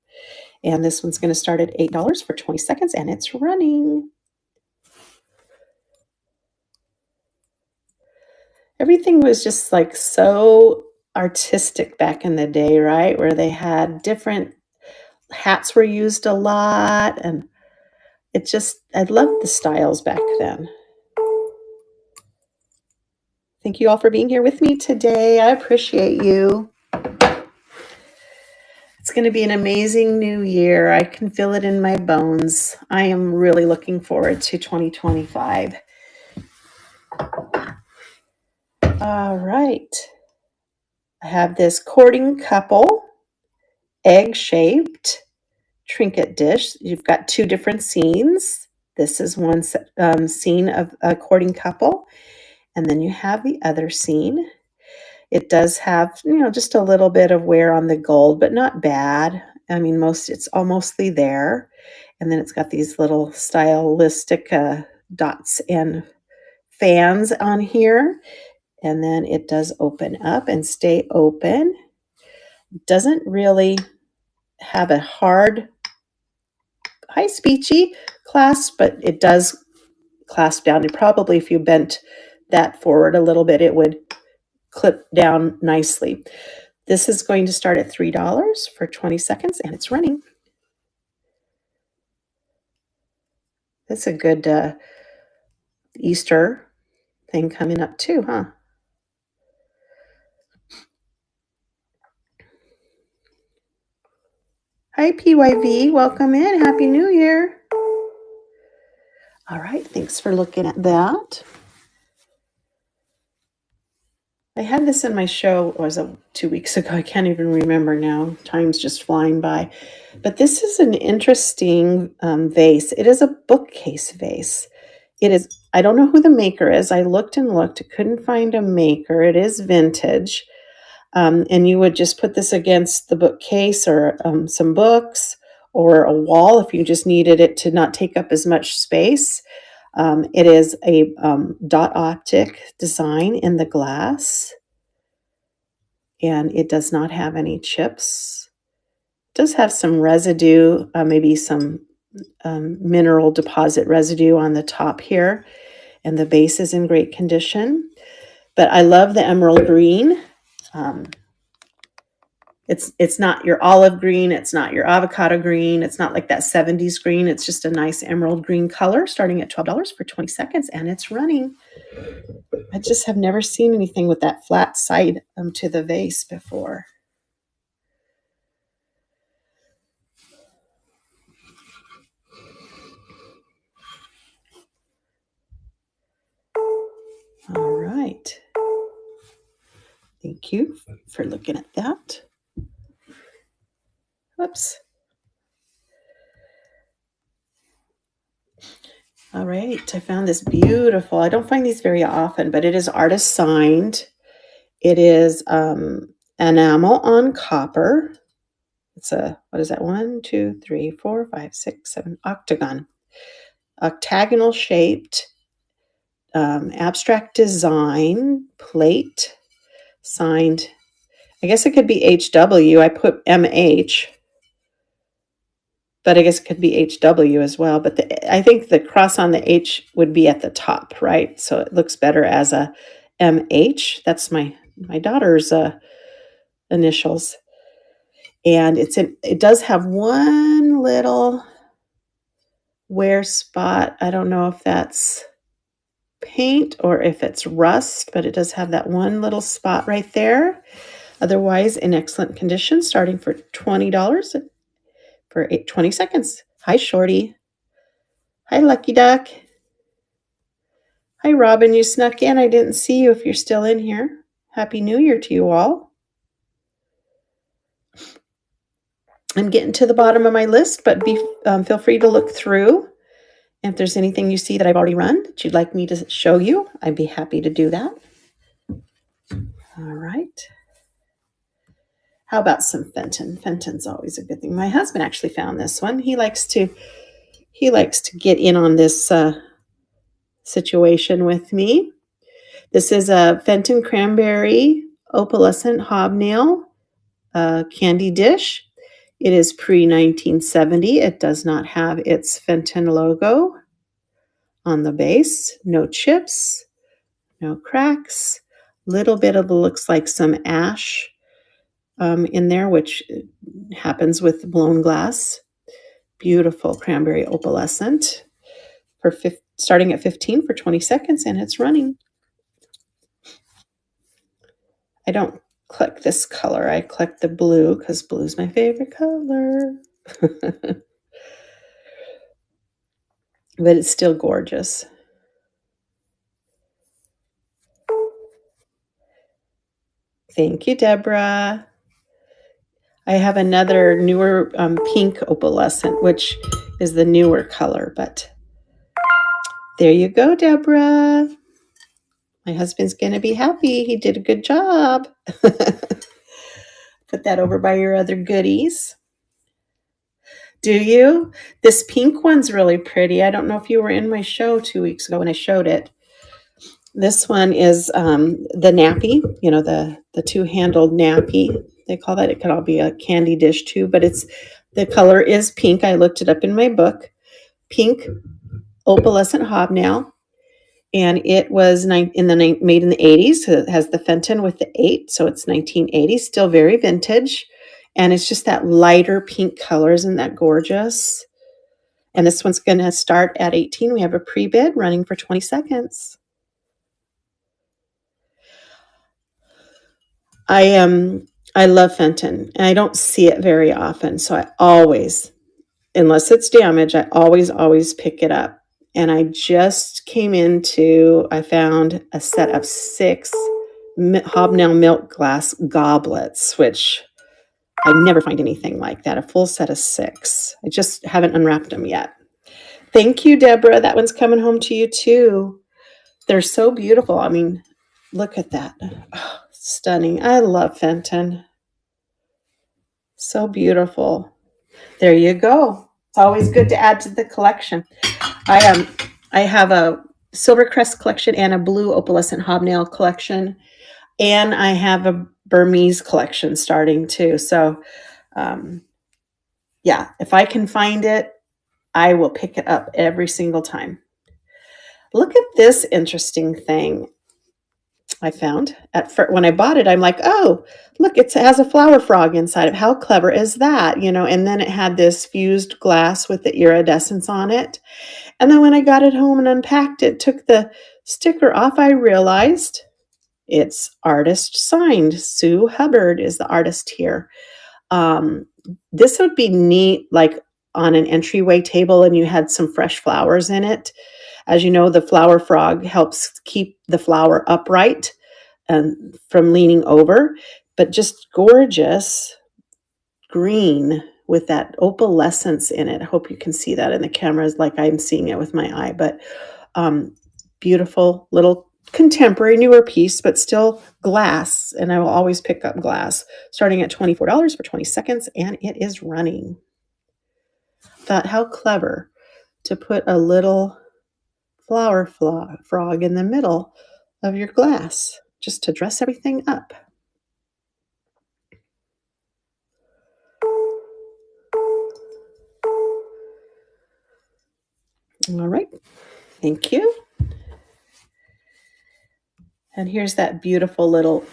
And this one's going to start at $8 for 20 seconds, and it's running. Everything was just like so artistic back in the day, right? Where they had different hats were used a lot, and I loved the styles back then. Thank you all for being here with me today. I appreciate you. It's going to be an amazing new year. I can feel it in my bones. I am really looking forward to 2025. All right. I have this courting couple, egg-shaped trinket dish. You've got two different scenes. This is one scene of a courting couple, and then you have the other scene. It does have, just a little bit of wear on the gold, but not bad. I mean, it's all mostly there. And then it's got these little stylistic dots and fans on here. And then it does open up and stay open. Doesn't really have a hard, high speechy clasp, but it does clasp down. And probably if you bent that forward a little bit, it would clip down nicely. This is going to start at $3 for 20 seconds, and it's running. That's a good Easter thing coming up too, huh? Hi, PYV. Welcome in. Happy New Year. All right. Thanks for looking at that. I had this in my show, was it 2 weeks ago? I can't even remember now. Time's just flying by. But this is an interesting vase. It is a bookcase vase. It is, I don't know who the maker is. I looked and looked, couldn't find a maker. It is vintage. And you would just put this against the bookcase or some books or a wall if you just needed it to not take up as much space. It is a dot optic design in the glass, and it does not have any chips. It does have some residue, maybe some mineral deposit residue on the top here, and the base is in great condition. But I love the emerald green. It's not your olive green. It's not your avocado green. It's not like that 70s green. It's just a nice emerald green color starting at $12 for 20 seconds, and it's running. I just have never seen anything with that flat side to the vase before. All right. Thank you for looking at that. Whoops. All right, I found this beautiful. I don't find these very often, but it is artist signed. It is enamel on copper. It's what is that? 1, 2, 3, 4, 5, 6, 7, octagonal shaped, abstract design plate, signed. I guess it could be HW. I put MH. But I guess it could be HW as well. But I think the cross on the H would be at the top, right? So it looks better as a MH. That's my daughter's initials. And it does have one little wear spot. I don't know if that's paint or if it's rust, but it does have that one little spot right there. Otherwise, in excellent condition, starting for $20 for 20 seconds. Hi, Shorty. Hi, Lucky Duck. Hi, Robin. You snuck in. I didn't see you if you're still in here. Happy New Year to you all. I'm getting to the bottom of my list, but feel free to look through. If there's anything you see that I've already run that you'd like me to show you, I'd be happy to do that. All right. How about some Fenton? Fenton's always a good thing. My husband actually found this one. He likes to get in on this situation with me. This is a Fenton Cranberry Opalescent Hobnail candy dish. It is pre-1970. It does not have its Fenton logo on the base. No chips, no cracks. Little bit of looks like some ash in there, which happens with blown glass. Beautiful cranberry opalescent. Starting at 15 for 20 seconds, and it's running. I don't click this color. I click the blue because blue is my favorite color. But it's still gorgeous. Thank you, Deborah. I have another newer pink opalescent, which is the newer color, but there you go, Deborah. My husband's going to be happy. He did a good job. Put that over by your other goodies. Do you? This pink one's really pretty. I don't know if you were in my show 2 weeks ago when I showed it. This one is the nappy, the two-handled nappy. They call that. It could all be a candy dish too, but the color is pink. I looked it up in my book. Pink opalescent hobnail. And it was made in the 80s. So it has the Fenton with the 8. So it's 1980, still very vintage. And it's just that lighter pink color. Isn't that gorgeous? And this one's going to start at 18. We have a pre-bid running for 20 seconds. I love Fenton. And I don't see it very often. So I always, unless it's damaged, I always pick it up. And I just I found a set of 6 hobnail milk glass goblets, which I never find anything like that. A full set of 6. I just haven't unwrapped them yet. Thank you, Deborah. That one's coming home to you too. They're so beautiful. I mean, look at that. Oh, stunning. I love Fenton. So beautiful. There you go. It's always good to add to the collection. I have a Silvercrest collection and a blue opalescent hobnail collection, and I have a Burmese collection starting too. So, yeah, if I can find it, I will pick it up every single time. Look at this interesting thing I found. When I bought it, I'm like, oh, look, it has a flower frog inside of it. How clever is that? And then it had this fused glass with the iridescence on it. And then when I got it home and unpacked it, took the sticker off, I realized it's artist signed. Sue Hubbard is the artist here. This would be neat, like on an entryway table and you had some fresh flowers in it. As you know, the flower frog helps keep the flower upright and from leaning over, but just gorgeous green with that opalescence in it. I hope you can see that in the cameras like I'm seeing it with my eye, but beautiful little contemporary newer piece, but still glass. And I will always pick up glass, starting at $24 for 20 seconds, and it is running. Thought how clever to put a little flower frog in the middle of your glass just to dress everything up. All right, thank you. And here's that beautiful little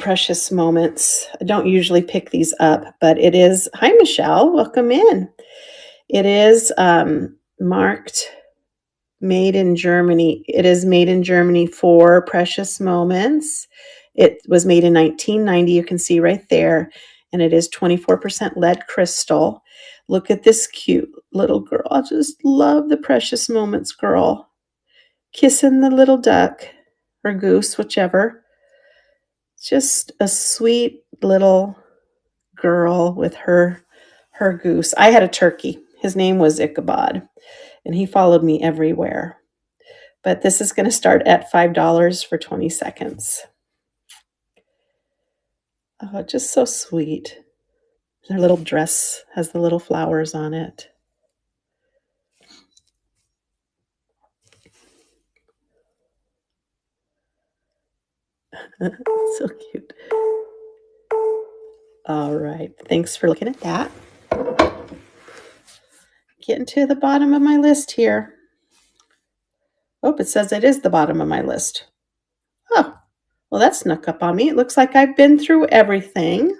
Precious Moments. I don't usually pick these up, but it is. Hi, Michelle. Welcome in. It is marked made in Germany. It is made in Germany for Precious Moments. It was made in 1990. You can see right there. And it is 24% lead crystal. Look at this cute little girl. I just love the Precious Moments girl. Kissing the little duck or goose, whichever. Just a sweet little girl with her goose. I had a turkey. His name was Ichabod, and he followed me everywhere. But this is going to start at $5 for 20 seconds. Oh, just so sweet. Her little dress has the little flowers on it. So cute. All right. Thanks for looking at that. Getting to the bottom of my list here. Oh, it says it is the bottom of my list. Oh, well, that snuck up on me. It looks like I've been through everything.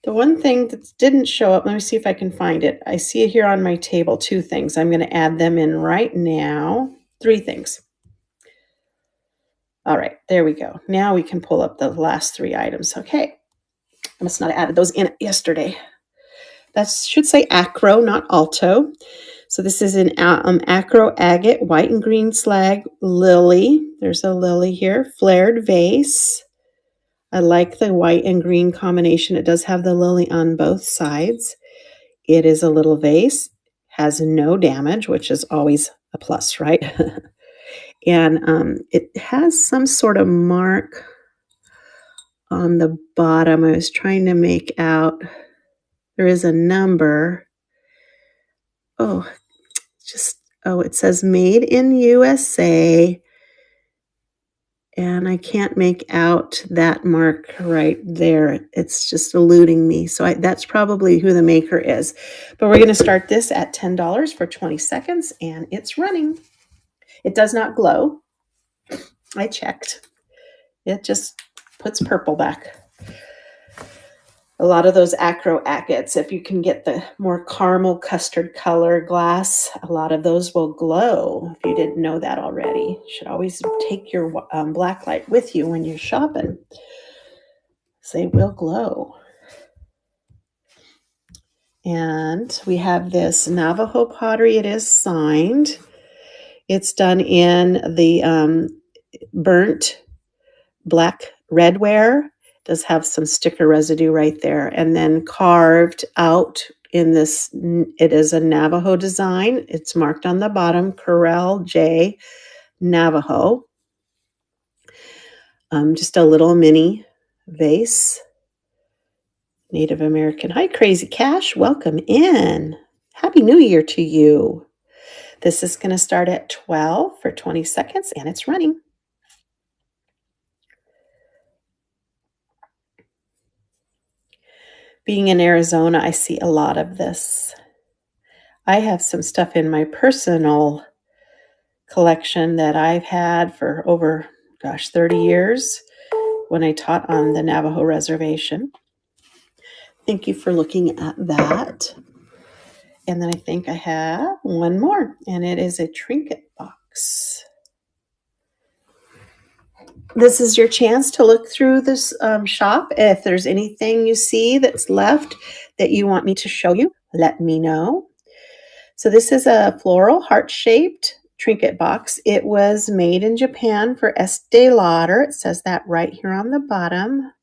The one thing that didn't show up, let me see if I can find it. I see it here on my table, 2 things. I'm going to add them in right now. 3 things. All right, there we go. Now we can pull up the last 3 items. Okay, I must not have added those in yesterday. That should say acro, not alto. So this is an acro agate, white and green slag lily. There's a lily here. Flared vase. I like the white and green combination. It does have the lily on both sides. It is a little vase, has no damage, which is always a plus, right? And it has some sort of mark on the bottom. I was trying to make out. There is a number. It says made in USA. And I can't make out that mark right there. It's just eluding me. So that's probably who the maker is. But we're going to start this at $10 for 20 seconds, and it's running. It does not glow. I checked. It just puts purple back. A lot of those acro agates, if you can get the more caramel custard color glass, a lot of those will glow. If you didn't know that already, you should always take your black light with you when you're shopping. They will glow. And we have this Navajo pottery. It is signed. It's done in the burnt black redware. It does have some sticker residue right there. And then carved out in this, it is a Navajo design. It's marked on the bottom, Corral J Navajo. Just a little mini vase. Native American. Hi, Crazy Cash. Welcome in. Happy New Year to you. This is going to start at 12 for 20 seconds, and it's running. Being in Arizona, I see a lot of this. I have some stuff in my personal collection that I've had for over, 30 years when I taught on the Navajo Reservation. Thank you for looking at that. And then I think I have one more, and it is a trinket box. This is your chance to look through this shop. If there's anything you see that's left that you want me to show you, let me know. So this is a floral heart-shaped trinket box. It was made in Japan for Estee Lauder. It says that right here on the bottom.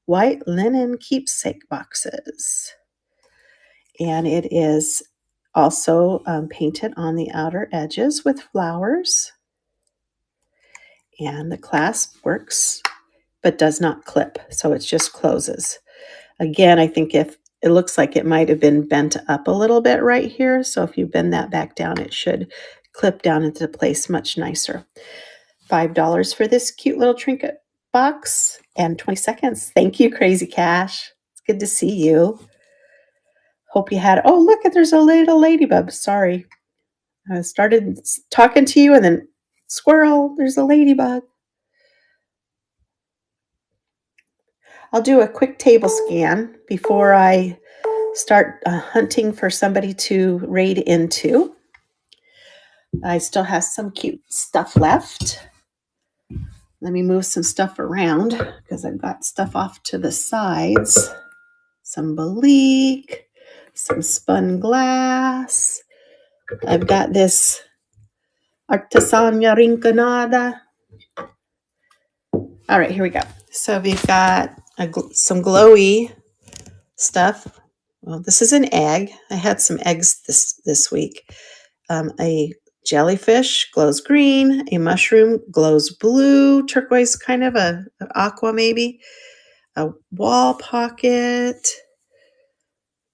White linen keepsake boxes. And it is also painted on the outer edges with flowers. And the clasp works, but does not clip, so it just closes. Again, I think if it looks like it might have been bent up a little bit right here, so if you bend that back down, it should clip down into place much nicer. $5 for this cute little trinket box and 20 seconds. Thank you, Crazy Cash. It's good to see you. Hope you had, oh, look, there's a little ladybug. Sorry. I started talking to you and then squirrel, there's a ladybug. I'll do a quick table scan before I start hunting for somebody to raid into. I still have some cute stuff left. Let me move some stuff around because I've got stuff off to the sides. Some Balique, some spun glass. I've got this Artesania Rinconada. All right, here we go. So we've got some glowy stuff. Well, this is an egg. I had some eggs this week. A jellyfish glows green. A mushroom glows blue, turquoise, kind of a aqua maybe. A wall pocket.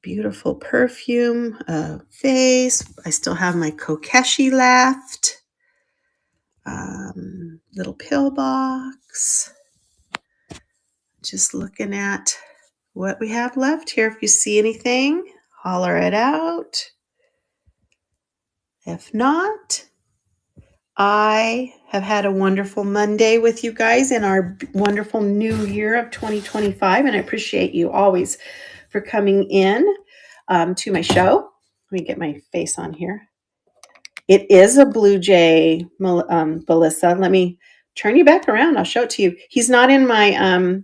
Beautiful perfume. A vase. I still have my Kokeshi left. Little pill box. Just looking at what we have left here. If you see anything, holler it out. If not, I have had a wonderful Monday with you guys in our wonderful new year of 2025, and I appreciate you always for coming in to my show. Let me get my face on here. It is a Blue Jay, Melissa. Let me turn you back around. I'll show it to you. He's not in my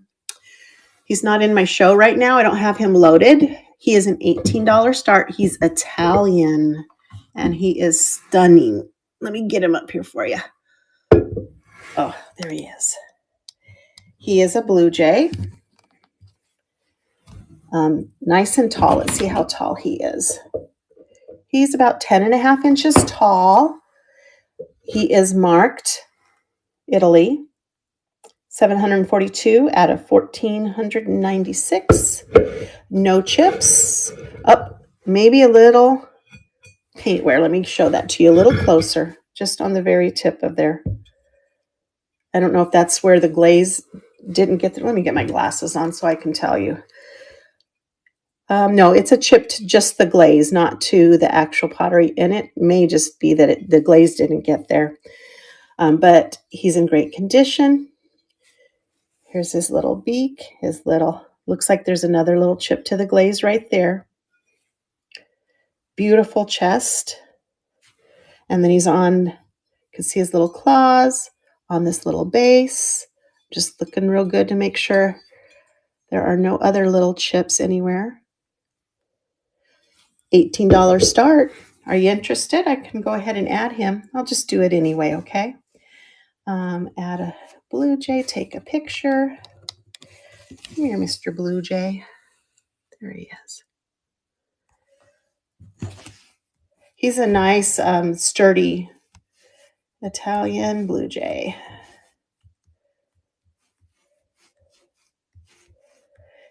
show right now. I don't have him loaded. He is an $18 start. He's Italian, and he is stunning. Let me get him up here for you. Oh, there he is. He is a Blue Jay. Nice and tall. Let's see how tall he is. He's about 10.5 inches tall. He is marked Italy, 742 out of 1,496. No chips. Up, maybe a little paint wear. Let me show that to you a little closer, just on the very tip of there. I don't know if that's where the glaze didn't get there. Let me get my glasses on so I can tell you. No, it's a chip to just the glaze, not to the actual pottery. And it may just be that the glaze didn't get there. But he's in great condition. Here's his little beak, looks like there's another little chip to the glaze right there. Beautiful chest. And then he's on, you can see his little claws on this little base. Just looking real good to make sure there are no other little chips anywhere. $18 start. Are you interested? I can go ahead and add him. I'll just do it anyway, okay? Add a Blue Jay, take a picture. Come here, Mr. Blue Jay. There he is. He's a nice, sturdy Italian Blue Jay.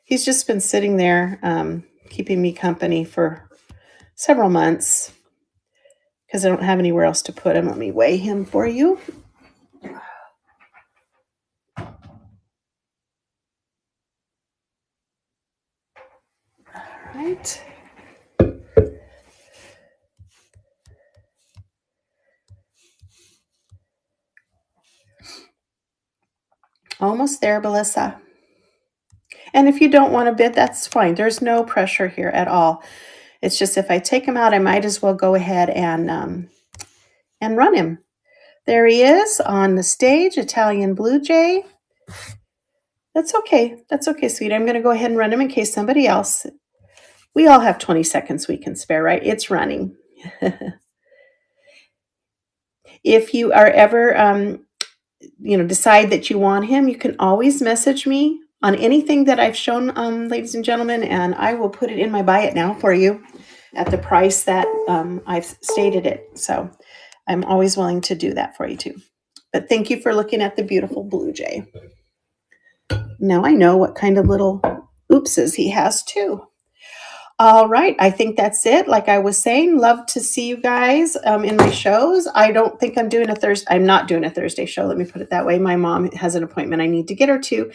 He's just been sitting there keeping me company for several months because I don't have anywhere else to put him. Let me weigh him for you. All right. Almost there, Melissa. And if you don't want to bid, that's fine. There's no pressure here at all. It's just if I take him out, I might as well go ahead and run him. There he is on the stage, Italian Blue Jay. That's okay. That's okay, sweetie. I'm going to go ahead and run him in case somebody else. We all have 20 seconds we can spare, right? It's running. If you are ever, decide that you want him, you can always message me on anything that I've shown, ladies and gentlemen, and I will put it in my buy it now for you at the price that I've stated it. So I'm always willing to do that for you too. But thank you for looking at the beautiful Blue Jay. Now I know what kind of little oopses he has too. All right, I think that's it. Like I was saying, love to see you guys in my shows. I don't think I'm doing a Thursday. I'm not doing a Thursday show. Let me put it that way. My mom has an appointment I need to get her to.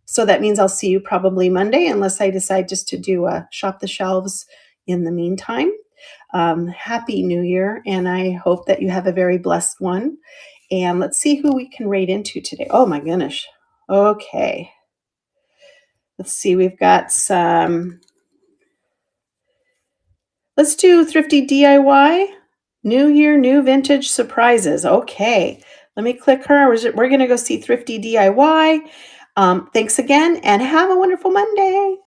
So that means I'll see you probably Monday, unless I decide just to do a shop the shelves in the meantime. Happy New Year, and I hope that you have a very blessed one. And let's see who we can raid into today. Oh my goodness. Okay. Let's see, we've got some. Let's do thrifty DIY. New year, new vintage surprises. Okay, let me click her. We're going to go see thrifty DIY. Thanks again and have a wonderful Monday.